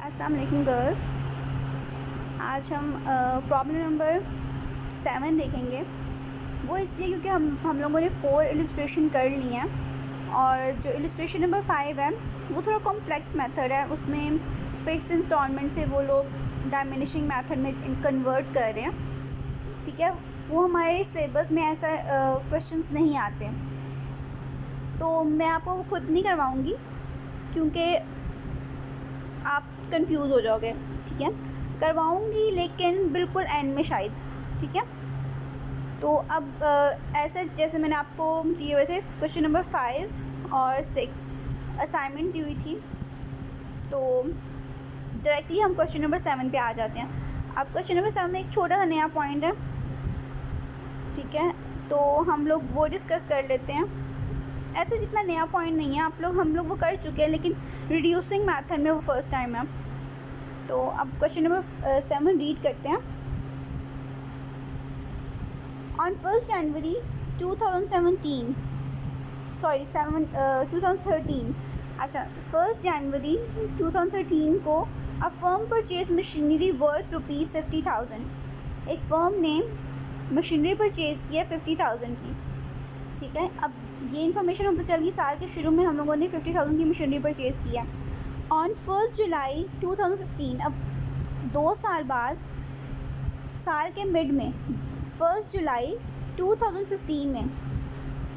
अस्सलाम वालेकुम गर्ल्स। आज हम प्रॉब्लम नंबर 7 देखेंगे। वो इसलिए क्योंकि हम लोगों ने 4 इलस्ट्रेशन कर ली हैं और जो इलस्ट्रेशन नंबर 5 है वो थोड़ा कॉम्प्लेक्स मेथड है। उसमें फ़िक्स इंस्टॉलमेंट से वो लोग डायमिनिशिंग मेथड में कन्वर्ट कर रहे हैं। ठीक है, वो हमारे सिलेबस में ऐसा क्वेश्चंस नहीं आते, तो मैं आपको खुद नहीं करवाऊँगी क्योंकि आप कंफ्यूज हो जाओगे। ठीक है, करवाऊँगी लेकिन बिल्कुल एंड में शायद। ठीक है, तो अब ऐसे जैसे मैंने आपको दिए हुए थे क्वेश्चन नंबर 5 और 6 असाइनमेंट दी हुई थी, तो डायरेक्टली हम क्वेश्चन नंबर 7 पे आ जाते हैं। अब क्वेश्चन नंबर 7 में एक छोटा सा नया पॉइंट है। ठीक है, तो हम लोग वो डिस्कस कर लेते हैं। ऐसे जितना नया पॉइंट नहीं है, हम लोग वो कर चुके हैं, लेकिन रिड्यूसिंग मेथड में वो फर्स्ट टाइम है। तो अब क्वेश्चन नंबर 7 रीड करते हैं। ऑन 1 जनवरी 2013 अच्छा 1 जनवरी 2013 को a firm purchase machinery worth ₹50,000। एक फर्म ने मशीनरी परचेज़ किया 50,000 की। ठीक है, अब ये इन्फॉर्मेशन हम तो चल गई, साल के शुरू में हम लोगों ने 50,000 की मशीनरी परचेज़ किया। ऑन 1 जुलाई 2015, अब 2 साल बाद, साल के मिड में 1 जुलाई 2015 में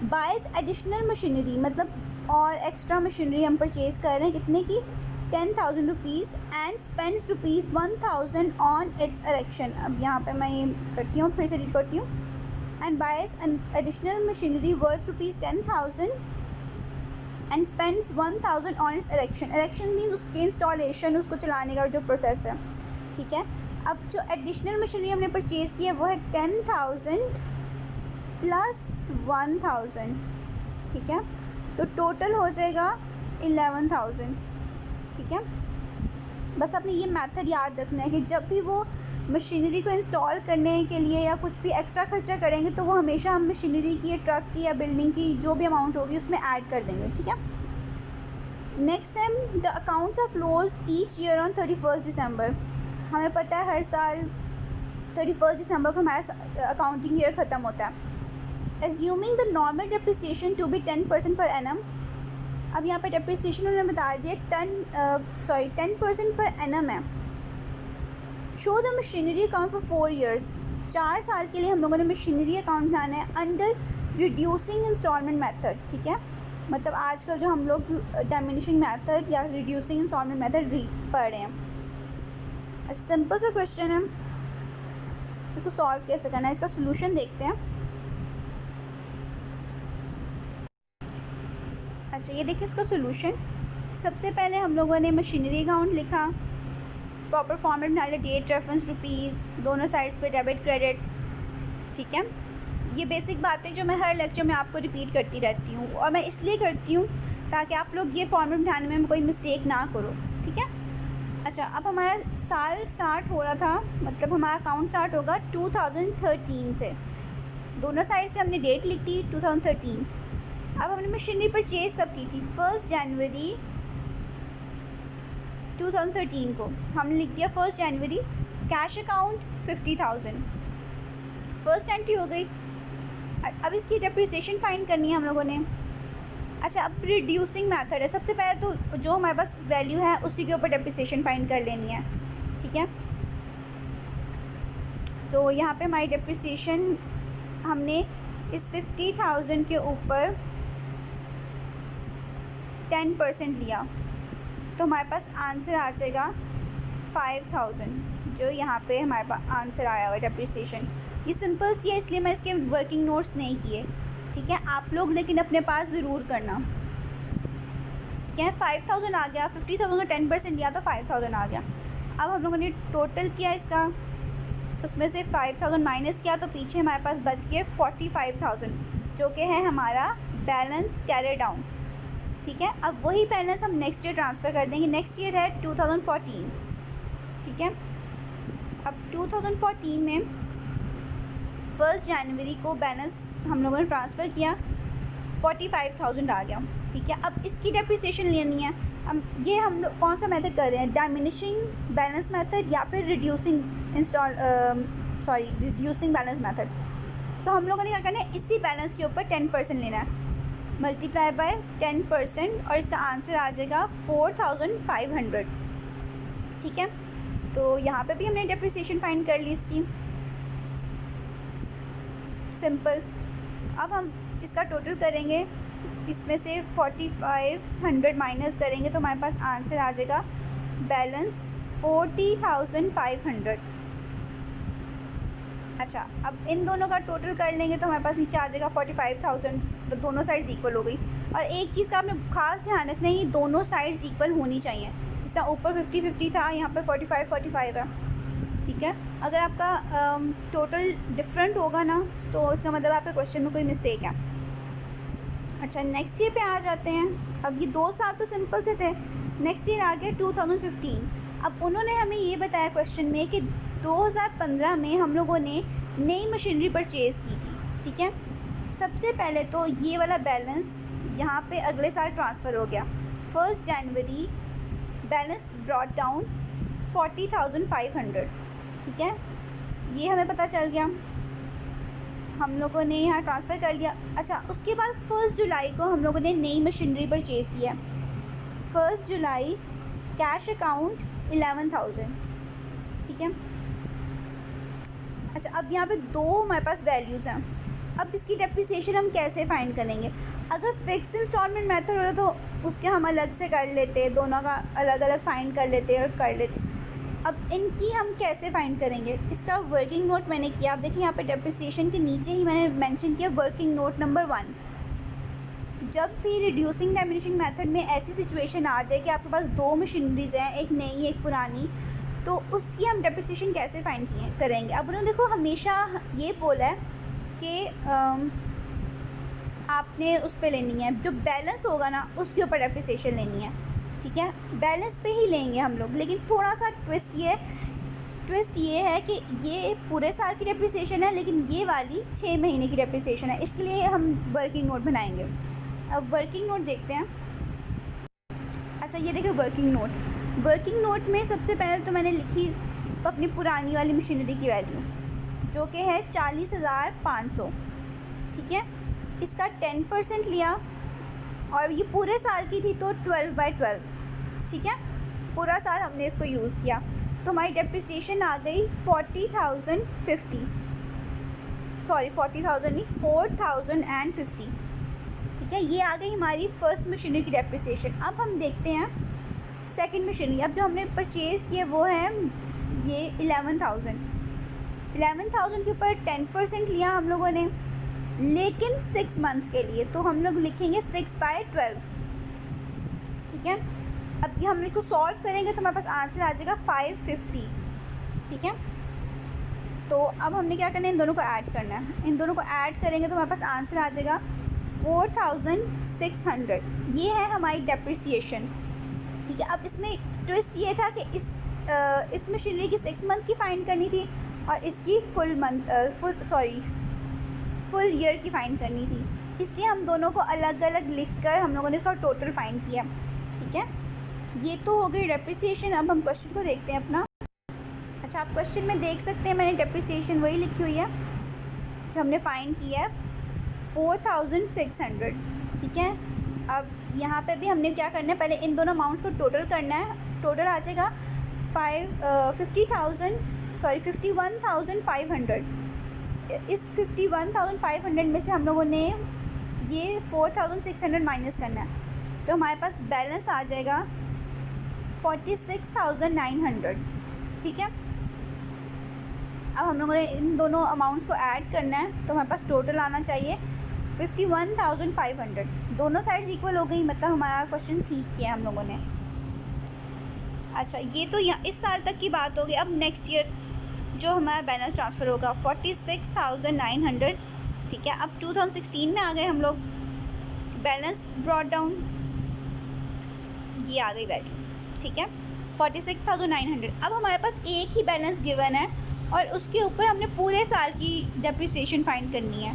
बाइज एडिशनल मशीनरी, मतलब और एक्स्ट्रा मशीनरी हम परचेज़ कर रहे हैं। कितने की? 10,000 rupees and spends ₹1,000 on its erection. अब यहाँ पे मैं ये करती हूँ, फिर से रीड करती हूँ। And buys additional machinery worth ₹10,000 and spends 1,000 on its erection. Erection means उसके इंस्टॉलेशन, उसको चलाने का जो प्रोसेस है। ठीक है, अब जो एडिशनल मशीनरी हमने परचेज़ की है वो है 10,000 प्लस 1,000। ठीक है, तो टोटल हो जाएगा 11,000। ठीक है, बस आपने ये मेथड याद रखना है कि जब भी वो मशीनरी को इंस्टॉल करने के लिए या कुछ भी एक्स्ट्रा खर्चा करेंगे तो वो हमेशा हम मशीनरी की या ट्रक की या बिल्डिंग की जो भी अमाउंट होगी उसमें ऐड कर देंगे। ठीक है, next time the accounts are closed each year on 31 December. हमें पता है हर साल 31 दिसंबर को हमारा अकाउंटिंग ईयर ख़त्म होता है। Assuming the normal depreciation to be 10% per annum. अब यहाँ पे डेप्रिसिएशन उन्होंने बता दिया 10% पर एनम है। Show the machinery account for 4 years. 4 साल के लिए हम लोगों ने मशीनरी अकाउंट बनाना है अंडर रिड्यूसिंग इंस्टॉलमेंट मेथड। ठीक है, मतलब आजकल जो हम लोग डायमिनिशिंग मेथड या रिड्यूसिंग इंस्टॉलमेंट मेथड पढ़ रहे हैं। सिंपल सा क्वेश्चन है, इसको सॉल्व कैसे करना है, इसका सोल्यूशन देखते हैं। अच्छा, ये देखिए इसका सोल्यूशन। सबसे पहले हम लोगों ने मशीनरी अकाउंट लिखा, प्रॉपर फॉर्मेट बना लिया, डेट, रेफरेंस, रुपीज़, दोनों साइड्स पे डेबिट क्रेडिट। ठीक है, ये बेसिक बातें जो मैं हर लेक्चर में आपको रिपीट करती रहती हूँ, और मैं इसलिए करती हूँ ताकि आप लोग ये फॉर्मेट बनाने में कोई मिस्टेक ना करो। ठीक है, अच्छा अब हमारा साल स्टार्ट हो रहा था, मतलब हमारा अकाउंट स्टार्ट होगा 2013 से। दोनों साइड्स पे हमने डेट लिख दी 2013। अब हमने मशीनरी परचेज़ कब की थी? 1 जनवरी 2013 को हमने लिख दिया 1 जनवरी। कैश अकाउंट 50,000, फर्स्ट एंट्री हो गई। अब इसकी डेप्रिसिएशन फाइंड करनी है हम लोगों ने। अच्छा, अब रिड्यूसिंग मेथड है। सबसे पहले तो जो हमारे पास वैल्यू है उसी के ऊपर डेप्रिसिएशन फाइंड कर लेनी है। ठीक है, तो यहाँ पे हमारी डेप्रिसिएशन हमने इस 50,000 के ऊपर 10% लिया, तो हमारे पास आंसर आ जाएगा 5,000, जो यहाँ पे हमारे पास आंसर आया हुआ है डेप्रिसिएशन। ये सिंपल सी है, इसलिए मैं इसके वर्किंग नोट्स नहीं किए। ठीक है, आप लोग लेकिन अपने पास ज़रूर करना। ठीक है, 5,000 आ गया, 50,000 का 10% लिया तो 5,000 आ गया। अब हम लोगों ने टोटल किया इसका, उसमें से 5,000 माइनस किया तो पीछे हमारे पास बच गए 45,000, जो कि है हमारा बैलेंस कैरी डाउन। ठीक है, अब वही बैलेंस हम नेक्स्ट ईयर ट्रांसफ़र कर देंगे। नेक्स्ट ईयर है 2014। ठीक है, अब 2014 में 1 जनवरी को बैलेंस हम लोगों ने ट्रांसफ़र किया, 45,000 आ गया। ठीक है, अब इसकी डेप्रिसिएशन लेनी है, ये हम लोग कौन सा मेथड कर रहे हैं, डायमिनिशिंग बैलेंस मेथड या फिर रिड्यूसिंग बैलेंस मेथड। तो हम लोगों ने क्या करना है, इसी बैलेंस के ऊपर 10% लेना है, मल्टीप्लाई बाय 10% और इसका आंसर आ जाएगा 4500। ठीक है, तो यहाँ पे भी हमने डेप्रिसिएशन फाइंड कर ली इसकी, सिंपल। अब हम इसका टोटल करेंगे, इसमें से 4500 माइनस करेंगे तो हमारे पास आंसर आ जाएगा बैलेंस 40,500। अच्छा, अब इन दोनों का टोटल कर लेंगे तो हमारे पास नीचे आ जाएगा 45,000, तो दोनों साइड्स इक्वल हो गई। और एक चीज़ का आपने खास ध्यान रखना है, ये दोनों साइड्स इक्वल होनी चाहिए। जिस तरह ऊपर 50-50 था, यहाँ पर 45-45 है। ठीक है, अगर आपका टोटल डिफरेंट होगा ना तो इसका मतलब आपके क्वेश्चन में कोई मिस्टेक है। अच्छा, नेक्स्ट ईयर पे आ जाते हैं। अब ये 2 साल तो सिंपल से थे, नेक्स्ट ईयर आ गया 2015। अब उन्होंने हमें ये बताया क्वेश्चन में कि 2015 में हम लोगों ने नई मशीनरी परचेज़ की थी। ठीक है, सबसे पहले तो ये वाला बैलेंस यहाँ पे अगले साल ट्रांसफ़र हो गया। 1 जनवरी बैलेंस ब्रॉट डाउन 40,500। ठीक है, ये हमें पता चल गया, हम लोगों ने यहाँ ट्रांसफ़र कर लिया। अच्छा, उसके बाद 1 जुलाई को हम लोगों ने नई मशीनरी परचेज़ किया। 1 जुलाई कैश अकाउंट 11,000। ठीक है, अच्छा, अब यहाँ पे 2 हमारे पास वैल्यूज़ हैं। अब इसकी डेप्रिसिएशन हम कैसे फाइंड करेंगे? अगर फिक्स इंस्टॉलमेंट मेथड होता तो उसके हम अलग से कर लेते, दोनों का अलग अलग फाइंड कर लेते और कर लेते। अब इनकी हम कैसे फाइंड करेंगे? इसका वर्किंग नोट मैंने किया। आप देखिए यहाँ पे डेप्रिसिएशन के नीचे ही मैंने मेंशन किया वर्किंग नोट नंबर 1। जब भी रिड्यूसिंग डायमिनिशिंग मेथड में ऐसी सिचुएशन आ जाए कि आपके पास 2 मशीनरीज़ हैं, एक नई एक पुरानी, तो उसकी हम डेप्रिसिएशन कैसे फाइंड करेंगे? अब उन्होंने देखो हमेशा ये बोला है कि आपने उस पर लेनी है, जो बैलेंस होगा ना उसके ऊपर डेप्रिसिएशन लेनी है। ठीक है, बैलेंस पे ही लेंगे हम लोग, लेकिन थोड़ा सा ट्विस्ट ये है कि ये पूरे साल की डेप्रिसिएशन है, लेकिन ये वाली 6 महीने की डेप्रिसिएशन है। इसके लिए हम वर्किंग नोट बनाएंगे। अब वर्किंग नोट देखते हैं। अच्छा, ये देखिए वर्किंग नोट में सबसे पहले तो मैंने लिखी अपनी पुरानी वाली मशीनरी की वैल्यू, जो कि है 40,500। ठीक है, इसका 10% लिया और ये पूरे साल की थी तो 12/12। ठीक है, पूरा साल हमने इसको यूज़ किया तो हमारी डेप्रिसिएशन आ गई 40,050। सॉरी 40,000 नहीं, 4,050। ठीक है, ये आ गई हमारी फर्स्ट मशीनरी की डेप्रिसिएशन। अब हम देखते हैं सेकंड मशीनरी। अब जो हमने परचेज़ किया वो है ये 11,000 के ऊपर 10% लिया हम लोगों ने, लेकिन 6 मंथ्स के लिए, तो हम लोग लिखेंगे 6/12। ठीक है, अब ये हम इसको सॉल्व करेंगे तो हमारे पास आंसर आ जाएगा 550। ठीक है, तो अब हमने क्या करना है, इन दोनों को ऐड करना है। इन दोनों को ऐड करेंगे तो हमारे पास आंसर आ जाएगा 4,600। ये है हमारी डेप्रिसिएशन। ठीक है, अब इसमें ट्विस्ट ये था कि इस मशीनरी की 6 मंथ की फ़ाइंड करनी थी और इसकी फुल ईयर की फ़ाइंड करनी थी, इसलिए हम दोनों को अलग अलग लिखकर हम लोगों ने इसका टोटल फाइंड किया। ठीक है, ये तो हो गई डेप्रिसिएशन। अब हम क्वेश्चन को देखते हैं अपना। अच्छा, आप क्वेश्चन में देख सकते हैं मैंने डेप्रिसिएशन वही लिखी हुई है जो हमने फ़ाइंड किया है, 4,600। ठीक है, अब यहाँ पे भी हमने क्या करना है, पहले इन दोनों अमाउंट्स को टोटल करना है। टोटल आ जाएगा 51,500। इस 51,500 में से हम लोगों ने ये 4,600 माइनस करना है, तो हमारे पास बैलेंस आ जाएगा 46,900। ठीक है, अब हम लोगों ने इन दोनों अमाउंट्स को ऐड करना है तो हमारे पास टोटल आना चाहिए 51,500। दोनों साइड्स इक्वल हो गई, मतलब हमारा क्वेश्चन ठीक किया हम लोगों ने। अच्छा, ये तो यहाँ इस साल तक की बात होगी। अब नेक्स्ट ईयर जो हमारा बैलेंस ट्रांसफ़र होगा 46,900। ठीक है, अब 2016 में आ गए हम लोग, बैलेंस ब्रॉट डाउन, ये आ गई वैल्यू। ठीक है, 46,900। अब हमारे पास एक ही बैलेंस गिवन है और उसके ऊपर हमने पूरे साल की डेप्रिसिएशन फाइंड करनी है।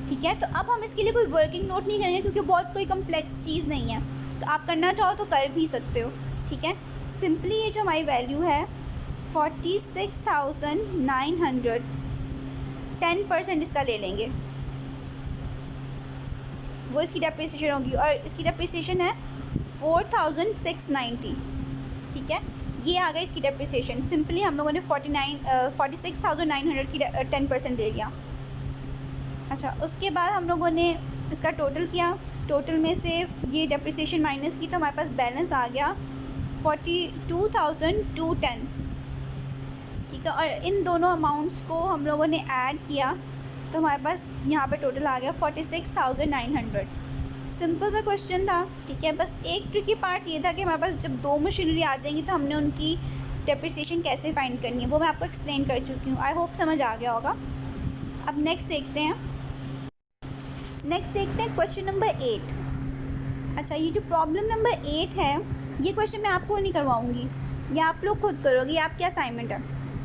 ठीक है, तो अब हम इसके लिए कोई वर्किंग नोट नहीं करेंगे क्योंकि बहुत कोई कम्प्लेक्स चीज़ नहीं है। आप करना चाहो तो कर भी सकते हो, ठीक है। सिंपली ये जो हमारी वैल्यू है 46,900, 10% इसका ले लेंगे, वो इसकी डेप्रिसिएशन होगी, और इसकी डेप्रिसिएशन है 4,690, ठीक है। ये आ गई इसकी डेप्रिसिएशन। सिंपली हम लोगों ने 46,900 की 10% ले लिया। अच्छा, उसके बाद हम लोगों ने इसका टोटल किया, टोटल में से ये डेप्रिसिएशन माइनस की, तो हमारे पास बैलेंस आ गया 42,210, ठीक है। और इन दोनों अमाउंट्स को हम लोगों ने ऐड किया तो हमारे पास यहाँ पे टोटल आ गया 46,900। सिंपल सा क्वेश्चन था, ठीक है। बस एक ट्रिकी पार्ट ये था कि हमारे पास जब दो मशीनरी आ जाएंगी तो हमने उनकी डेप्रिसिएशन कैसे फाइंड करनी है, वो मैं आपको एक्सप्लेन कर चुकी हूँ। आई होप समझ आ गया होगा। अब नेक्स्ट देखते हैं क्वेश्चन नंबर 8। अच्छा, ये जो प्रॉब्लम नंबर 8 है, ये क्वेश्चन मैं आपको नहीं करवाऊँगी, ये आप लोग खुद करोगे, ये आपकी असाइनमेंट है,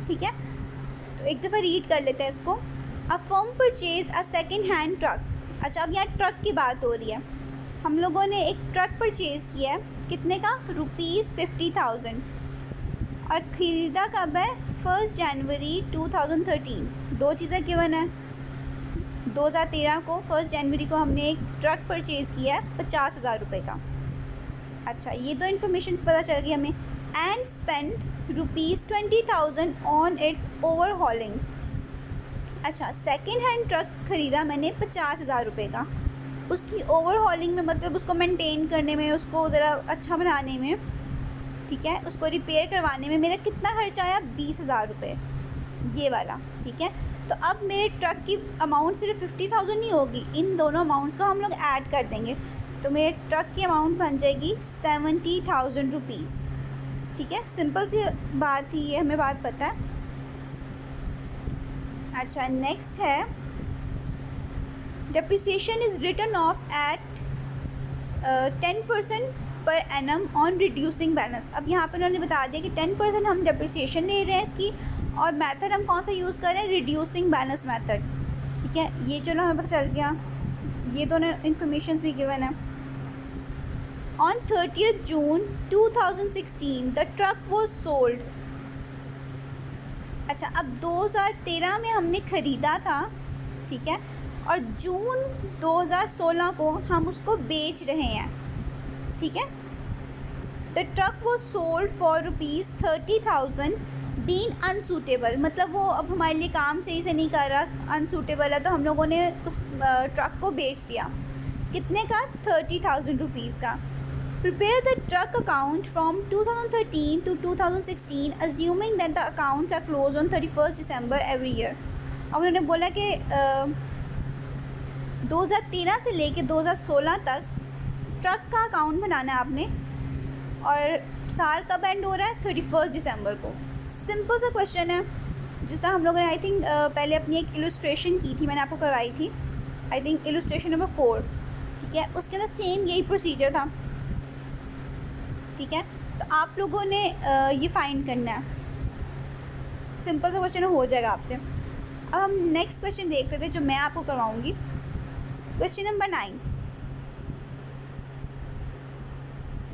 ठीक है। तो एक दफ़ा रीड कर लेते हैं इसको। A firm purchase a second hand truck. अच्छा, अब यहाँ ट्रक की बात हो रही है। हम लोगों ने एक ट्रक परचेज़ किया है, कितने का? ₹50,000, और ख़रीदा कब है? 1 जनवरी 2013। दो चीज़ें गिवन है। 2013 को 1 जनवरी को हमने एक ट्रक परचेज़ किया है 50,000 रुपये का। अच्छा, ये दो इन्फॉर्मेशन पता चल गई हमें। And spend ₹20,000 on it's overhauling. अच्छा, सेकेंड हैंड ट्रक ख़रीदा मैंने 50,000 रुपये का, उसकी ओवरहॉलिंग में मतलब उसको मेंटेन करने में, उसको ज़रा अच्छा बनाने में, ठीक है, उसको रिपेयर करवाने में मेरा कितना खर्चा आया? 20,000 रुपये, ये वाला, ठीक है। तो अब मेरे ट्रक की अमाउंट सिर्फ 50,000 नहीं होगी, इन दोनों अमाउंट्स को हम लोग ऐड कर देंगे, तो मेरे ट्रक की अमाउंट बन जाएगी 70,000 रुपीज़, ठीक है। सिंपल सी बात ही ये, हमें बात पता है। अच्छा, नेक्स्ट है depreciation is written off at 10% per annum on reducing balance. अब यहाँ पर उन्होंने बता दिया कि 10% हम डेप्रिसिएशन ले रहे हैं इसकी, और मेथड हम कौन सा यूज़ कर रहे हैं? रिड्यूसिंग बैलेंस मेथड, ठीक है। ये चलो हमें पता चल गया, ये दोनों इन्फॉर्मेशन भी गिवन है। On 30th June 2016 the truck was sold. अच्छा, अब 2013 में हमने ख़रीदा था, ठीक है, और जून 2016 को हम उसको बेच रहे हैं, ठीक है। The truck was sold for ₹30,000 been unsuitable, मतलब वो अब हमारे लिए काम सही से नहीं कर रहा, अनसूटेबल है, तो हम लोगों ने उस ट्रक को बेच दिया। कितने का? 30,000 रुपीज़ का। Prepare the truck account from 2013 to 2016 assuming that the accounts are closed on 31st December every year। अब उन्होंने बोला कि 2013 से लेके 2016 तक ट्रक का अकाउंट बनाना है आपने, और साल कब एंड हो रहा है? 31 दिसंबर को। सिंपल सा क्वेश्चन है, जिस तरह हम लोगों ने आई थिंक पहले अपनी एक इलस्ट्रेशन की थी, मैंने आपको करवाई थी, आई थिंक इलस्ट्रेशन नंबर 4, ठीक है। उसके अंदर सेम यही प्रोसीजर था, ठीक है। तो आप लोगों ने ये फाइंड करना है, सिंपल सा क्वेश्चन हो जाएगा आपसे। अब हम नेक्स्ट क्वेश्चन देख रहे थे जो मैं आपको करवाऊंगी, क्वेश्चन नंबर 9।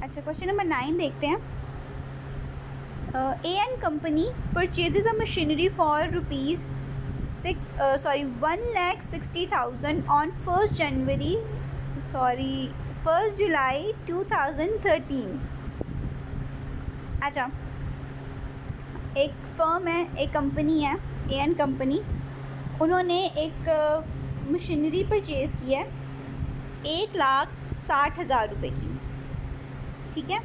अच्छा, क्वेश्चन नंबर 9 देखते हैं। A&M company purchases a machinery for ₹1,60,000 on 1 जुलाई 2013। अच्छा, एक फर्म है, एक कंपनी है, A&M कंपनी, उन्होंने एक मशीनरी परचेज़ की है 1,60,000 रुपये की, ठीक है।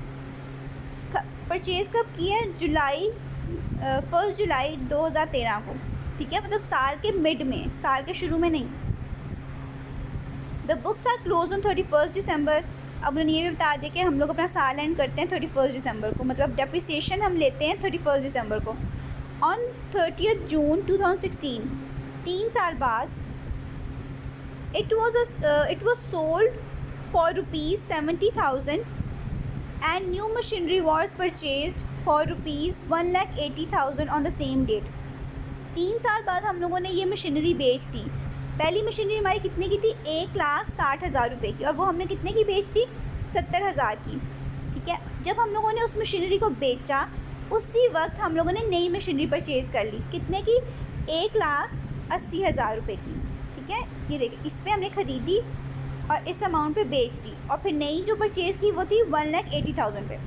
परचेज़ कब की है? 1 जुलाई 2013 को, ठीक है, मतलब साल के मिड में, साल के शुरू में नहीं। The books are close on 31 December. अब उन्होंने ये भी बता दिया कि हम लोग अपना साल एंड करते हैं 31 दिसंबर को, मतलब डेप्रिसिएशन हम लेते हैं 31 दिसंबर को। ऑन 30th जून 2016, 3 साल बाद, it was sold for ₹70,000 and new machinery was purchased for ₹1,80,000 on the same date. 3 साल बाद हम लोगों ने ये मशीनरी बेच दी। पहली मशीनरी हमारी कितने की थी? 1,60,000 रुपये की, और वो हमने कितने की बेच दी? 70,000 की, ठीक है। जब हम लोगों ने उस मशीनरी को बेचा उसी वक्त हम लोगों ने नई मशीनरी परचेज़ कर ली, कितने की, 1,80,000 रुपये की, ठीक है। ये देखिए, इस पर हमने ख़रीदी और इस अमाउंट पे बेच दी, और फिर नई जो परचेज़ की वो थी 1,80,000 पे।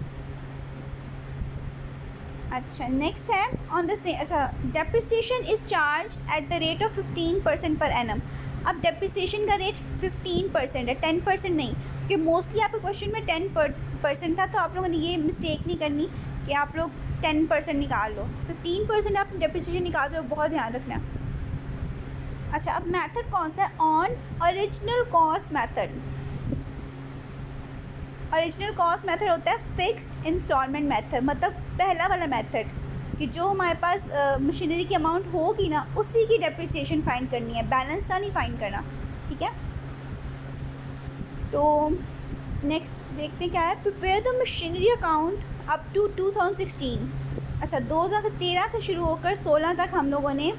अच्छा, नेक्स्ट है ऑन द सेम, अच्छा, depreciation is charge at the rate of 15% per annum. अब डेप्रिसिएशन का रेट 15% है, 10% नहीं, क्योंकि मोस्टली आपके क्वेश्चन में 10% था, तो आप लोगों ने ये मिस्टेक नहीं करनी कि आप लोग 10% निकाल लो, 15% आप डेप्रिसिएशन निकालते हो, बहुत ध्यान रखना। अच्छा, अब मेथड कौन सा है, on original cost method. Original cost method होता है फिक्स्ड इंस्टॉलमेंट मेथड, मतलब पहला वाला मेथड कि जो हमारे पास मशीनरी की अमाउंट होगी ना उसी की डेप्रिसिएशन फाइंड करनी है, बैलेंस का नहीं फाइंड करना, ठीक है। तो नेक्स्ट देखते हैं क्या है, prepare the machinery account up to 2016। अच्छा, 2013 से शुरू होकर 16 तक हम लोगों ने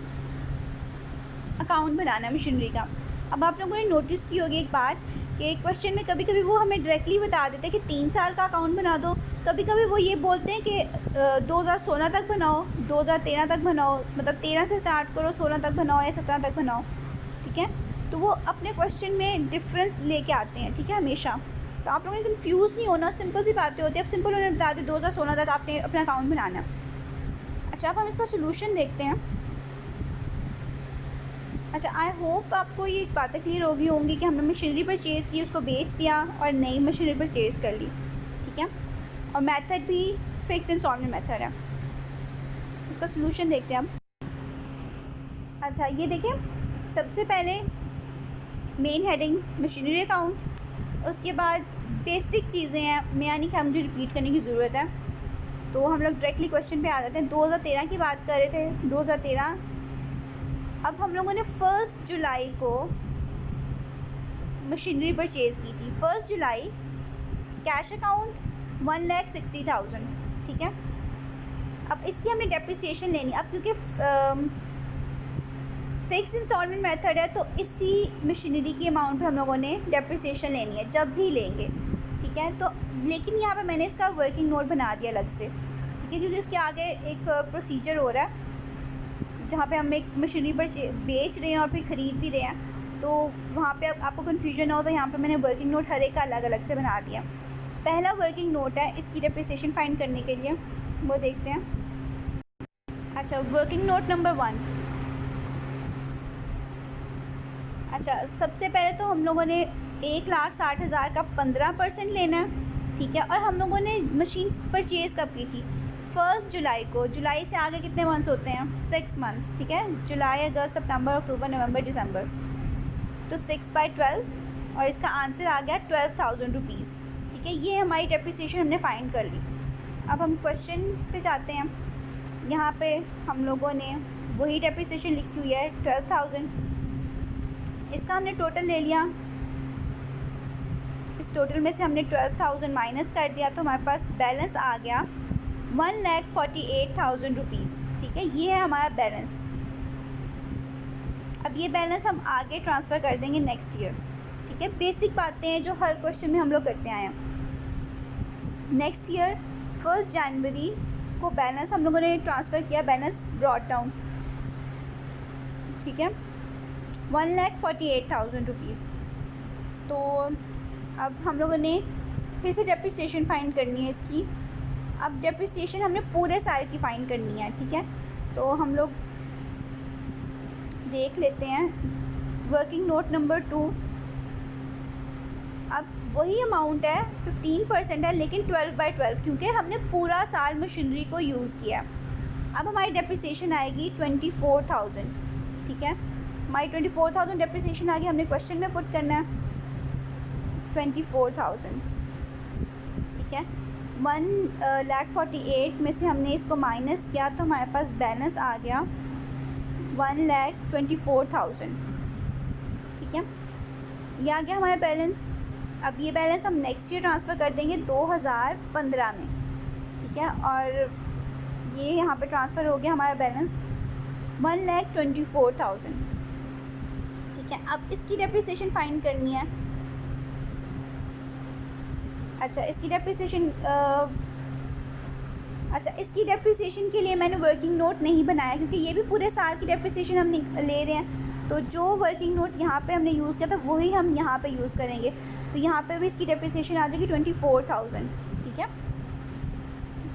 अकाउंट बनाना है मशीनरी का। अब आप लोगों ने नोटिस की होगी एक बात कि क्वेश्चन में कभी कभी वो हमें डायरेक्टली बता देते हैं कि 3 साल का अकाउंट बना दो, कभी कभी वो ये बोलते हैं कि 2016 तक बनाओ, 2013 तक बनाओ, मतलब 13 से स्टार्ट करो, 16 तक बनाओ या 17 तक बनाओ, ठीक है। तो वो अपने क्वेश्चन में डिफरेंस लेके आते हैं, ठीक है, हमेशा। तो आप लोगों ने कन्फ्यूज़ नहीं होना, सिंपल सी बातें होती है। अब सिंपल उन्होंने बता दी 2016 तक आपने अपना अकाउंट बनाना। अच्छा, अब हम इसका सोल्यूशन देखते हैं। अच्छा, आई होप आपको ये बातें क्लियर होगी होंगी कि हमने मशीनरी परचेज़ की, उसको बेच दिया और नई मशीनरी परचेज़ कर ली, ठीक है। और मेथड भी फिक्स इंस्टॉलमेंट मेथड है। इसका सोल्यूशन देखते हैं हम। अच्छा, ये देखें, सबसे पहले मेन हेडिंग मशीनरी अकाउंट, उसके बाद बेसिक चीज़ें हैं, मैं यानी कि मुझे रिपीट करने की ज़रूरत है। तो हम लोग डायरेक्टली क्वेश्चन पे आ जाते हैं। 2013 की बात कर रहे थे, 2013। अब हम लोगों ने 1 जुलाई को मशीनरी परचेज़ की थी, 1 जुलाई, कैश अकाउंट 1,60,000, ठीक है। अब इसकी हमने डेप्रिसिएशन लेनी, अब क्योंकि फिक्स इंस्टॉलमेंट मेथड है तो इसी मशीनरी की अमाउंट पे हम लोगों ने डेप्रिसिएशन लेनी है जब भी लेंगे, ठीक है। तो लेकिन यहाँ पे मैंने इसका वर्किंग नोट बना दिया अलग से, ठीक है, क्योंकि उसके आगे एक प्रोसीजर हो रहा है जहाँ पे हम एक मशीनरी पर बेच रहे हैं और फिर ख़रीद भी रहे हैं, तो वहाँ पे आपको कन्फ्यूजन हो, तो यहाँ पे मैंने वर्किंग नोट हर एक का अलग अलग से बना दिया। पहला वर्किंग नोट है इसकी डेप्रिसिएशन फाइंड करने के लिए, वो देखते हैं। अच्छा, वर्किंग नोट नंबर 1। अच्छा, सबसे पहले तो हम लोगों ने 1,60,000 का 15% लेना है, ठीक है। और हम लोगों ने मशीन परचेज़ कब की थी, 1 जुलाई को। जुलाई से आगे कितने मंथ्स होते हैं, 6 मंथ्स, ठीक है। जुलाई, अगस्त, सितंबर, अक्टूबर, नवंबर, दिसंबर, तो 6/12, और इसका आंसर आ गया 12,000 रुपीज़, ठीक है। ये हमारी डेप्रिसिएशन हमने फाइंड कर ली। अब हम क्वेश्चन पे जाते हैं। यहाँ पे हम लोगों ने वही डेप्रिसिएशन लिखी हुई है 12,000, इसका हमने टोटल ले लिया। इस टोटल में से हमने 12,000 माइनस कर दिया, तो हमारे पास बैलेंस आ गया 1,48,000 रुपीज़, ठीक है। ये है हमारा बैलेंस। अब ये बैलेंस हम आगे ट्रांसफ़र कर देंगे नेक्स्ट ईयर, ठीक है। बेसिक बातें हैं जो हर क्वेश्चन में हम लोग करते आए हैं। नेक्स्ट ईयर 1 जनवरी को बैलेंस हम लोगों ने ट्रांसफ़र किया, बैलेंस ब्रॉट डाउन, ठीक है, 1,48,000 रुपीज़। तो अब हम लोगों ने फिर से डेप्रिसिएशन फाइंड करनी है इसकी। अब डेप्रिसिएशन हमने पूरे साल की फ़ाइंड करनी है, ठीक है। तो हम लोग देख लेते हैं वर्किंग नोट नंबर 2। अब वही अमाउंट है, 15% है, लेकिन 12/12, क्योंकि हमने पूरा साल मशीनरी को यूज़ किया। अब हमारी डेप्रिसिएशन आएगी 24,000, ठीक है। हमारी 24,000 डेप्रिसिएशन आ गई, हमने क्वेश्चन में पुट करना है 24,000, ठीक है। 1,48,000 में से हमने इसको माइनस किया तो हमारे पास बैलेंस आ गया 1,24,000, ठीक है। ये आ गया हमारा बैलेंस। अब ये बैलेंस हम नेक्स्ट ईयर ट्रांसफ़र कर देंगे 2015 में, ठीक है। और ये यहाँ पे ट्रांसफ़र हो गया हमारा बैलेंस 1,24,000, ठीक है। अब इसकी डेप्रिसिएशन फाइंड करनी है। अच्छा इसकी डेप्रिसिएशन के लिए मैंने वर्किंग नोट नहीं बनाया, क्योंकि ये भी पूरे साल की डेप्रिसिएशन हम ले रहे हैं। तो जो वर्किंग नोट यहाँ पे हमने यूज़ किया था वही हम यहाँ पे यूज़ करेंगे। तो यहाँ पे भी इसकी डेप्रिसिएशन आ जाएगी 24,000, ठीक है।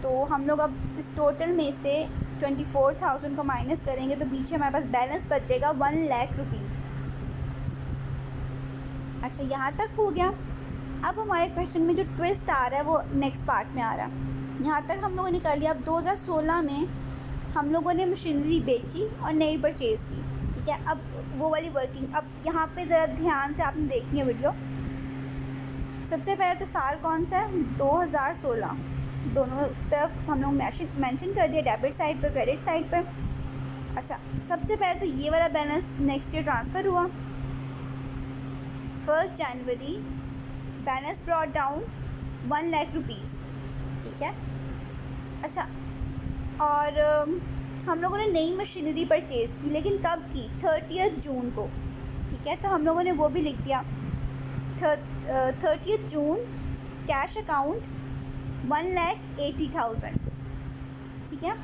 तो हम लोग अब इस टोटल में से 24,000 को माइनस करेंगे तो पीछे हमारे पास बैलेंस बच जाएगा 1 लाख रुपीज़। अच्छा, यहाँ तक हो गया। अब हमारे क्वेश्चन में जो ट्विस्ट आ रहा है वो नेक्स्ट पार्ट में आ रहा है। यहाँ तक हम लोगों ने कर लिया। अब 2016 में हम लोगों ने मशीनरी बेची और नई परचेज़ की, ठीक है। अब वो वाली वर्किंग, अब यहाँ पे ज़रा ध्यान से आपने देखनी है वीडियो। सबसे पहले तो साल कौन सा है, 2016। दोनों तरफ हम लोग मेंशन कर दिया, डेबिट साइड पर, क्रेडिट साइड पर। अच्छा, सबसे पहले तो ये वाला बैलेंस नेक्स्ट ईयर ट्रांसफ़र हुआ। 1 January balance brought down 1 lakh rupees, ठीक है। अच्छा, और हम लोगों ने नई मशीनरी परचेज़ की, लेकिन कब की, 30 जून को, ठीक है। तो हम लोगों ने वो भी लिख दिया। 30 जून कैश अकाउंट 1,80,000, ठीक है।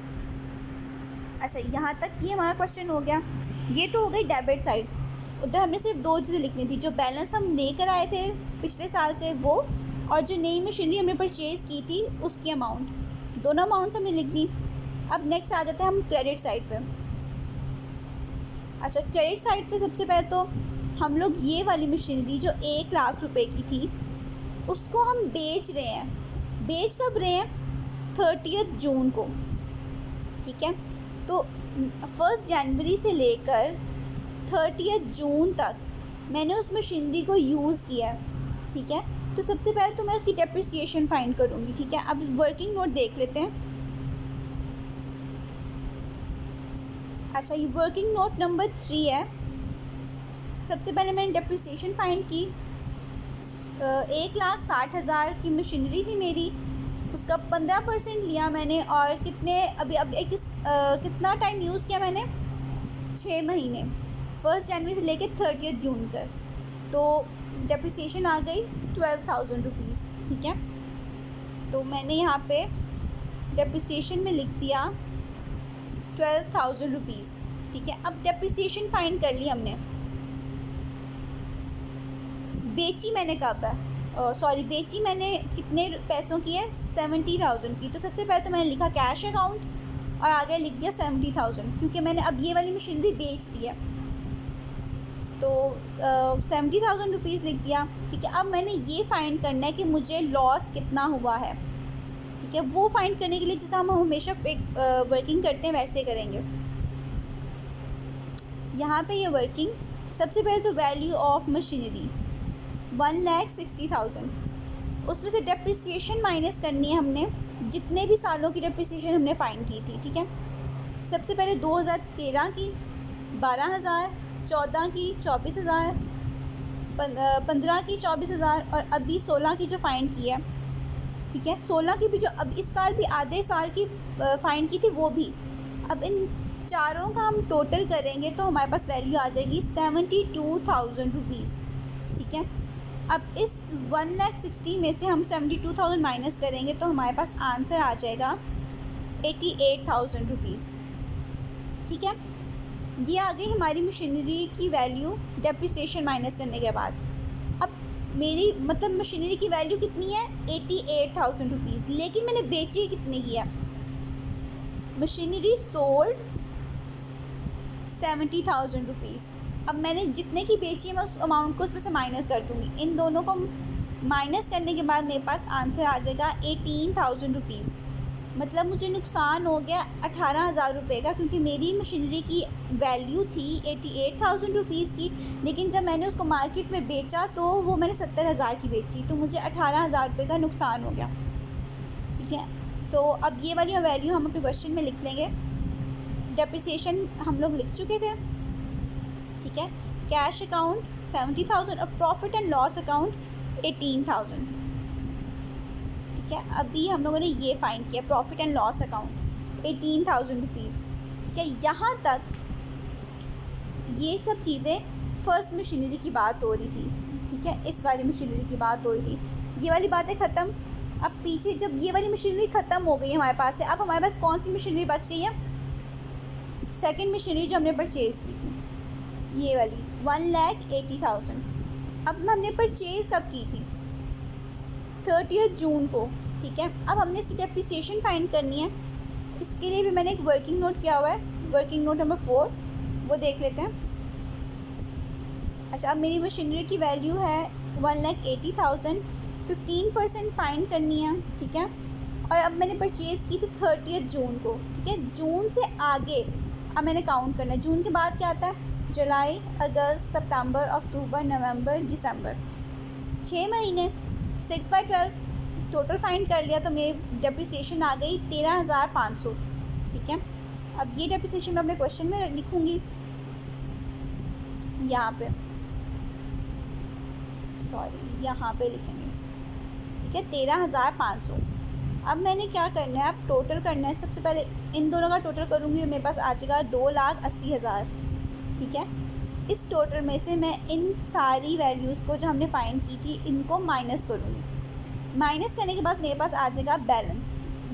अच्छा, यहाँ तक ये हमारा क्वेश्चन हो गया। ये तो हो गई डेबिट साइड। उधर हमने सिर्फ 2 चीज़ें लिखनी थी, जो बैलेंस हम लेकर आए थे पिछले साल से वो, और जो नई मशीनरी हमने परचेज़ की थी उसकी अमाउंट। दोनों अमाउंट्स हमने लिख दी। अब नेक्स्ट आ जाते हैं हम क्रेडिट साइड पे। अच्छा, क्रेडिट साइड पे सबसे पहले तो हम लोग ये वाली मशीनरी जो 1 लाख रुपए की थी उसको हम बेच रहे हैं। बेच कब रहे हैं, 30 जून को, ठीक है। तो 1 जनवरी से लेकर 30 जून तक मैंने उस मशीनरी को यूज़ किया है, ठीक है। तो सबसे पहले तो मैं उसकी डेप्रिसिएशन फाइंड करूँगी, ठीक है। अब वर्किंग नोट देख लेते हैं। अच्छा, ये वर्किंग नोट नंबर 3 है। सबसे पहले मैंने डेप्रिसिएशन फाइंड की। 1,60,000 की मशीनरी थी मेरी, उसका 15% लिया मैंने। और कितना टाइम यूज़ किया मैंने, 6 महीने, 1 जनवरी से लेकर 30 जून तक। तो डेप्रिसिएशन आ गई 12,000 रुपीज़, ठीक है। तो मैंने यहाँ पे डेप्रिसिएशन में लिख दिया 12,000 रुपीज़, ठीक है। अब डेप्रिसिएशन फाइंड कर ली हमने। बेची मैंने कब है, बेची मैंने कितने पैसों की है, 70,000 की। तो सबसे पहले तो मैंने लिखा कैश अकाउंट और आगे लिख दिया 70,000, क्योंकि मैंने अब ये वाली मशीनरी बेच दी है। तो 70,000 रुपीज़ लिख दिया, ठीक है। अब मैंने ये फाइंड करना है कि मुझे लॉस कितना हुआ है, ठीक है। वो फाइंड करने के लिए जिस हम हमेशा वर्किंग करते हैं वैसे करेंगे। यहाँ पे ये वर्किंग, सबसे पहले तो वैल्यू ऑफ मशीनरी 1,60,000, उसमें से डेप्रिसिएशन माइनस करनी है हमने, जितने भी सालों की डेप्रिसिएशन हमने फाइंड की थी, ठीक है। सबसे पहले 2013 की 12,000, 14 की 24,000, 15 की 24,000 और अभी 16 की जो फाइंड की है, ठीक है। 16 की भी जो अब इस साल भी आधे साल की फाइंड की थी वो भी। अब इन चारों का हम टोटल करेंगे तो हमारे पास वैल्यू आ जाएगी 72,000 रुपीज़, ठीक है। अब इस 1,60,000 में से हम 72,000 माइनस करेंगे तो हमारे पास आंसर आ जाएगा 88,000 रुपीज़, ठीक है। ये आ गई हमारी मशीनरी की वैल्यू डेप्रिसिएशन माइनस करने के बाद। अब मेरी मशीनरी की वैल्यू कितनी है, 88,000 रुपीज़, लेकिन मैंने बेची कितने की है, मशीनरी सोल्ड 70,000 रुपीज़। अब मैंने जितने की बेची है मैं उस अमाउंट को उसमें से माइनस कर दूँगी। इन दोनों को माइनस करने के बाद मेरे पास आंसर आ जाएगा 18,000 रुपीज़। मतलब मुझे नुकसान हो गया 18,000 रुपये का, क्योंकि मेरी मशीनरी की वैल्यू थी 88,000 रुपीज़ की, लेकिन जब मैंने उसको मार्केट में बेचा तो वो मैंने 70,000 की बेची, तो मुझे 18,000 रुपये का नुकसान हो गया, ठीक है। तो अब ये वाली वैल्यू हम अपने क्वेश्चन में लिख लेंगे। डेप्रिसिएशन हम लोग लिख चुके थे, ठीक है। कैश अकाउंट 70,000 और प्रॉफिट एंड लॉस अकाउंट 18,000, ठीक है। अभी हम लोगों ने ये फाइंड किया, profit and loss account 18,000 rupees, ठीक है। यहाँ तक ये सब चीज़ें फर्स्ट मशीनरी की बात हो रही थी, ठीक है, इस वाली मशीनरी की बात हो रही थी। ये वाली बातें ख़त्म। अब पीछे जब ये वाली मशीनरी ख़त्म हो गई है हमारे पास से, अब हमारे पास कौन सी मशीनरी बच गई है? सेकंड मशीनरी जो हमने परचेज़ की थी, ये वाली 1,80,000। अब हमने परचेज़ कब की थी? 30 जून को, ठीक है। अब हमने इसकी डेप्रिसिएशन फाइंड करनी है। इसके लिए भी मैंने एक वर्किंग नोट किया हुआ है, वर्किंग नोट नंबर 4, वो देख लेते हैं। अच्छा, अब मेरी मशीनरी की वैल्यू है 1,80,000, 15% फाइंड करनी है, ठीक है। और अब मैंने परचेज़ की थी 30 जून को, ठीक है। जून से आगे अब मैंने काउंट करना है। जून के बाद क्या आता है? जुलाई, अगस्त, सितंबर, अक्टूबर, नवंबर, दिसंबर, 6 महीने। 6/12 टोटल फाइंड कर लिया तो मेरी डेप्रिसिएशन आ गई 13,500, ठीक है। अब ये डेप्रिसिएशन मैं अपने क्वेश्चन में लिखूँगी यहाँ पे, सॉरी यहाँ पे लिखेंगे, ठीक है, 13,500। अब मैंने क्या करना है? अब टोटल करना है। सबसे पहले इन दोनों का टोटल करूँगी तो मेरे पास आ जाएगा 2,80,000, ठीक है। इस टोटल में से मैं इन सारी वैल्यूज़ को जो हमने फाइंड की थी इनको माइनस करूँगी। माइनस करने के बाद मेरे पास आ जाएगा बैलेंस।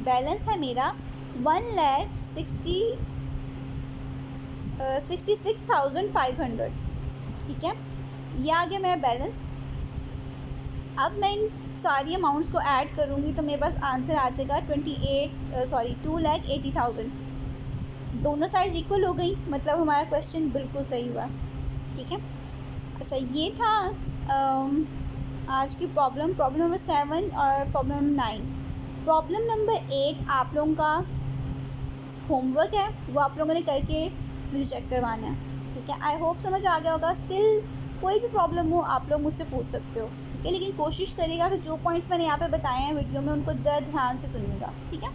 बैलेंस है मेरा 1,66,500, ठीक है। ये आ गया मेरा बैलेंस। अब मैं इन सारी अमाउंट्स को ऐड करूँगी तो मेरे पास आंसर आ जाएगा 2,80,000। दोनों साइड्स इक्वल हो गई, मतलब हमारा क्वेश्चन बिल्कुल सही हुआ, ठीक है। अच्छा, ये था आज की प्रॉब्लम नंबर 7 और प्रॉब्लम नंबर 9। प्रॉब्लम नंबर 8 आप लोगों का होमवर्क है, वो आप लोगों ने करके मुझे चेक करवाना है, ठीक है। आई होप समझ आ गया होगा। स्टिल कोई भी प्रॉब्लम हो आप लोग मुझसे पूछ सकते हो, ठीक है। लेकिन कोशिश करिएगा कि जो पॉइंट्स मैंने यहाँ पे बताए हैं वीडियो में उनको ज़रा ध्यान से सुनिएगा, ठीक है।